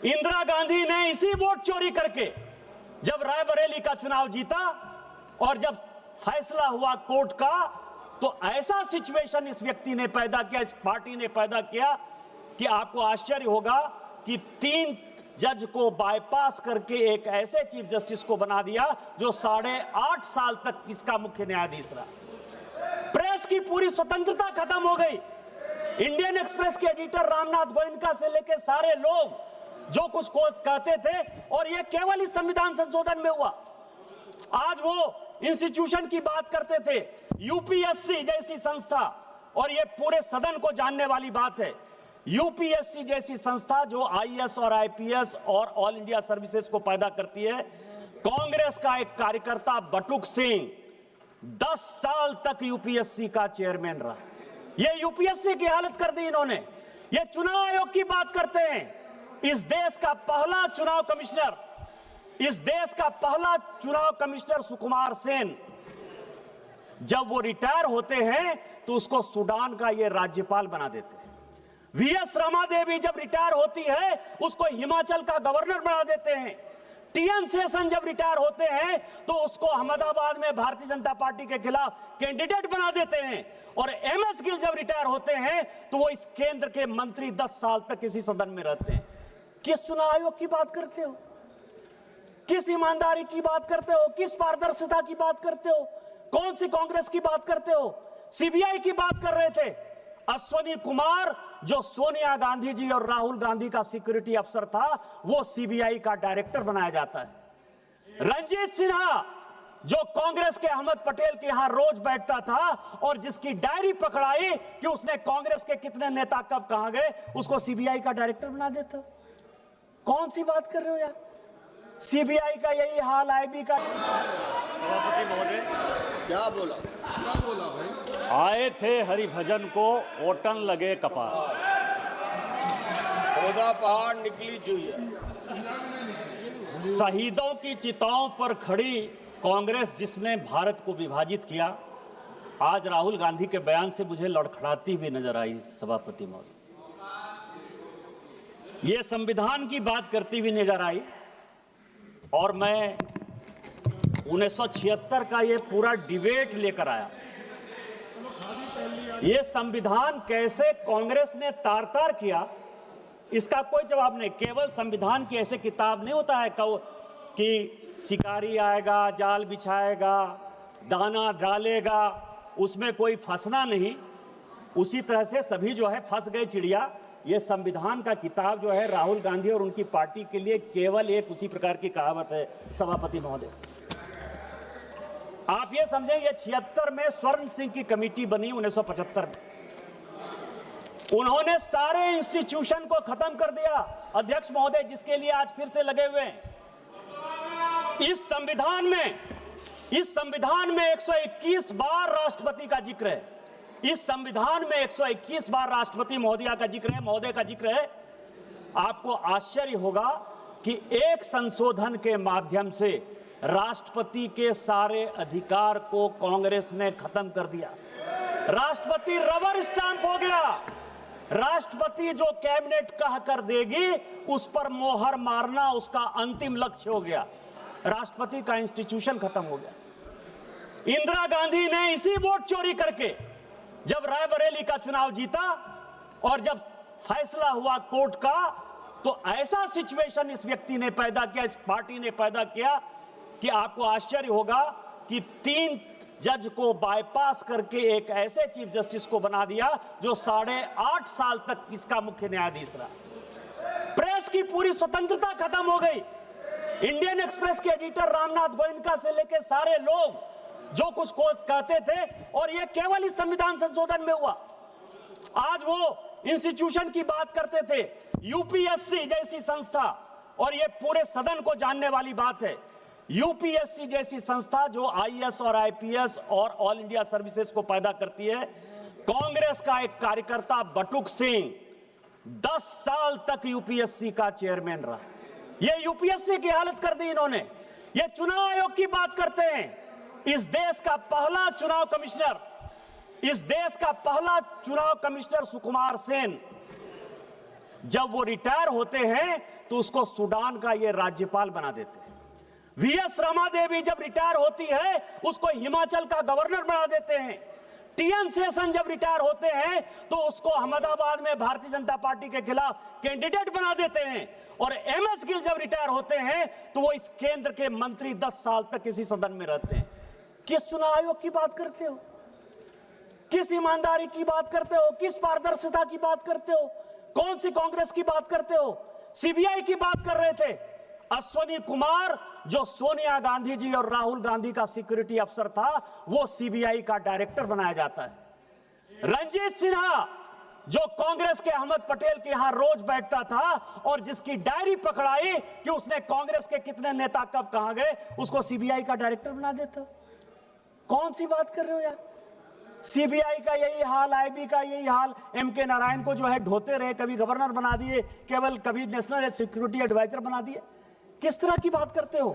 इंदिरा गांधी ने इसी वोट चोरी करके जब रायबरेली का चुनाव जीता और जब फैसला हुआ कोर्ट का, तो ऐसा सिचुएशन इस व्यक्ति ने पैदा किया, इस पार्टी ने पैदा किया कि आपको आश्चर्य होगा कि 3 जज को बाईपास करके एक ऐसे चीफ जस्टिस को बना दिया जो 8.5 साल तक इसका मुख्य न्यायाधीश रहा। प्रेस की पूरी स्वतंत्रता खत्म हो गई। इंडियन एक्सप्रेस के एडिटर रामनाथ गोयनका से लेकर सारे लोग जो कुछ को कहते थे, और यह केवल इस संविधान संशोधन में हुआ। आज वो इंस्टीट्यूशन की बात करते थे, यूपीएससी जैसी संस्था, और यह पूरे सदन को जानने वाली बात है, यूपीएससी जैसी संस्था जो आईएएस और आईपीएस और ऑल इंडिया सर्विसेज को पैदा करती है। कांग्रेस का एक कार्यकर्ता बटुक सिंह 10 साल तक यूपीएससी का चेयरमैन रहा। यह यूपीएससी की हालत कर दी इन्होंने। ये चुनाव आयोग की बात करते हैं। इस देश का पहला चुनाव कमिश्नर सुकुमार सेन, जब वो रिटायर होते हैं तो उसको सूडान का ये राज्यपाल बना देते हैं। वीएस रमा देवी जब रिटायर होती है उसको हिमाचल का गवर्नर बना देते हैं। टीएन शेषन जब रिटायर होते हैं तो उसको अहमदाबाद में भारतीय जनता पार्टी के खिलाफ कैंडिडेट बना देते हैं। और एमएस गिल जब रिटायर होते हैं तो वो इस केंद्र के मंत्री 10 साल तक इसी सदन में रहते हैं। किस चुनाव आयोग की बात करते हो? किस ईमानदारी की बात करते हो? किस पारदर्शिता की बात करते हो? कौन सी कांग्रेस की बात करते हो? सीबीआई की बात कर रहे थे। अश्वनी कुमार जो सोनिया गांधी जी और राहुल गांधी का सिक्योरिटी अफसर था, वो सीबीआई का डायरेक्टर बनाया जाता है। रंजीत सिन्हा जो कांग्रेस के अहमद पटेल के यहां रोज बैठता था और जिसकी डायरी पकड़ाई कि उसने कांग्रेस के कितने नेता कब कहां गए, उसको सीबीआई का डायरेक्टर बना देता। कौन सी बात कर रहे हो यार? सीबीआई का यही हाल, आईबी का। सभापति महोदय, क्या बोला भाई? आए थे हरिभजन को ओटन लगे कपास। पौधा पहाड़ निकली चुईया। शहीदों की चिताओं पर खड़ी कांग्रेस जिसने भारत को विभाजित किया, आज राहुल गांधी के बयान से मुझे लड़खड़ाती हुई नजर आई। सभापति महोदय, ये संविधान की बात करती हुई नजर आई, और मैं 1976 का ये पूरा डिबेट लेकर आया। ये संविधान कैसे कांग्रेस ने तार तार किया, इसका कोई जवाब नहीं। केवल संविधान की ऐसे किताब नहीं होता है कि शिकारी आएगा, जाल बिछाएगा, दाना डालेगा, उसमें कोई फंसना नहीं। उसी तरह से सभी जो है फंस गए चिड़िया। ये संविधान का किताब जो है राहुल गांधी और उनकी पार्टी के लिए केवल एक उसी प्रकार की कहावत है। सभापति महोदय, आप ये समझें, ये 76 में स्वर्ण सिंह की कमेटी बनी 1975 में। उन्होंने सारे इंस्टीट्यूशन को खत्म कर दिया, अध्यक्ष महोदय, जिसके लिए आज फिर से लगे हुए हैं। इस संविधान में 121 बार राष्ट्रपति का जिक्र है। इस संविधान में 121 बार राष्ट्रपति महोदय का जिक्र है। आपको आश्चर्य होगा कि एक संशोधन के माध्यम से राष्ट्रपति के सारे अधिकार को कांग्रेस ने खत्म कर दिया। राष्ट्रपति रबर स्टाम्प हो गया। राष्ट्रपति जो कैबिनेट कह कर देगी उस पर मोहर मारना उसका अंतिम लक्ष्य हो गया। राष्ट्रपति का इंस्टीट्यूशन खत्म हो गया। इंदिरा गांधी ने इसी वोट चोरी करके जब रायबरेली का चुनाव जीता और जब फैसला हुआ कोर्ट का, तो ऐसा सिचुएशन इस व्यक्ति ने पैदा किया, इस पार्टी ने पैदा किया कि आपको आश्चर्य होगा कि 3 जज को बाईपास करके एक ऐसे चीफ जस्टिस को बना दिया जो 8.5 साल तक इसका मुख्य न्यायाधीश रहा। प्रेस की पूरी स्वतंत्रता खत्म हो गई। इंडियन एक्सप्रेस के एडिटर रामनाथ गोयनका से लेकर सारे लोग जो कुछ को कहते थे, और यह केवल इस संविधान संशोधन में हुआ। आज वो इंस्टीट्यूशन की बात करते थे, यूपीएससी जैसी संस्था, और यह पूरे सदन को जानने वाली बात है। यूपीएससी जैसी संस्था जो आईएएस और आईपीएस और ऑल इंडिया सर्विसेज को पैदा करती है। कांग्रेस का एक कार्यकर्ता बटुक सिंह 10 साल तक यूपीएससी का चेयरमैन रहा। यह यूपीएससी की हालत कर दी इन्होंने। ये चुनाव आयोग की बात करते हैं। इस देश का पहला चुनाव कमिश्नर सुकुमार सेन, जब वो रिटायर होते हैं तो उसको सूडान का ये राज्यपाल बना देते हैं। वीएस रमा देवी जब रिटायर होती है उसको हिमाचल का गवर्नर बना देते हैं। टीएन शेषन जब रिटायर होते हैं तो उसको अहमदाबाद में भारतीय जनता पार्टी के खिलाफ कैंडिडेट बना देते हैं। और एमएस गिल जब रिटायर होते हैं तो वो इस केंद्र के मंत्री 10 साल तक किसी सदन में रहते हैं। किस चुनाव आयोग की बात करते हो? किस ईमानदारी की बात करते हो? किस पारदर्शिता की बात करते हो? कौन सी कांग्रेस की बात करते हो? सीबीआई की बात कर रहे थे। अश्वनी कुमार जो सोनिया गांधी जी और राहुल गांधी का सिक्योरिटी अफसर था वो सीबीआई का डायरेक्टर बनाया जाता है। रंजीत सिन्हा जो कांग्रेस के अहमद पटेल के यहां रोज बैठता था और जिसकी डायरी पकड़ाई कि उसने कांग्रेस के कितने नेता कब कहां गए, उसको सीबीआई का डायरेक्टर बना देता। कौन सी बात कर रहे हो यार? सीबीआई का यही हाल, आईबी का यही हाल। एमके नारायण को जो है ढोते रहे, कभी गवर्नर बना दिए, केवल कभी नेशनल सिक्योरिटी एडवाइजर बना दिए। किस तरह की बात करते हो?